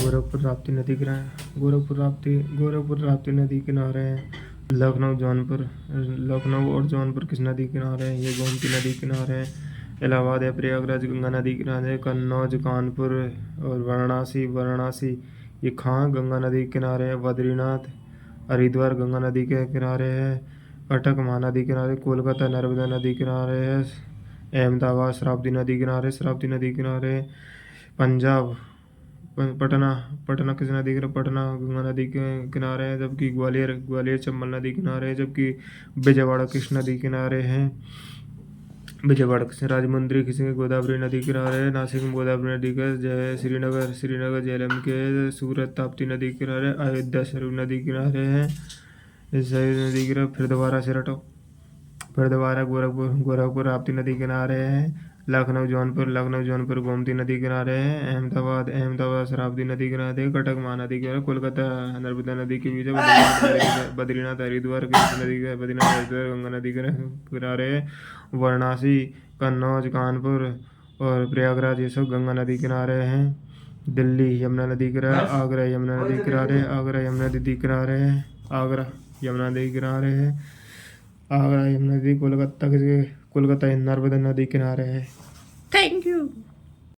गोरखपुर राप्ती नदी किनारे हैं। लखनऊ और जौनपुर किस नदी किनारे हैं? ये गोमती नदी किनारे हैं। इलाहाबाद या प्रयागराज गंगा नदी किनारे। कन्नौज, कानपुर और वाराणसी ये खां गंगा नदी किनारे है। बद्रीनाथ, हरिद्वार गंगा नदी के किनारे है। कटक महानदी किनारे। कोलकाता नर्मदा नदी किनारे है। अहमदाबाद शरावती नदी किनारे। पंजाब पटना पटना किस नदी किनारे? पटना गंगा नदी के किनारे है। जबकि ग्वालियर चंबल नदी किनारे है। जबकि विजयवाड़ा किस नदी किनारे है? विजयवाड़ा किस राजमुंद्री किसी गोदावरी नदी किनारे है। नासिक में गोदावरी नदी का जय। श्रीनगर झेलम के। सूरत ताप्ती नदी किनारे। अयोध्या सरयू नदी किनारे है। सरयू नदी किनारे। फिर दोबारा गोरखपुर राप्ती नदी किनारे है। लखनऊ जौनपुर गोमती नदी किनारे है। अहमदाबाद शरावती नदी किनारे है। कटक महानदी किनारे। कोलकाता नर्मदा नदी के बीच है। बद्रीनाथ हरिद्वार गंगा नदी के किनारे है। वाराणसी, कन्नौज, कानपुर और प्रयागराज ये सब गंगा नदी किनारे हैं। दिल्ली यमुना नदी किनारे। आगरा यमुना नदी किनारे है। आगरा यमुना नदी किनारे है। कोलकाता नर्मदा नदी किनारे है।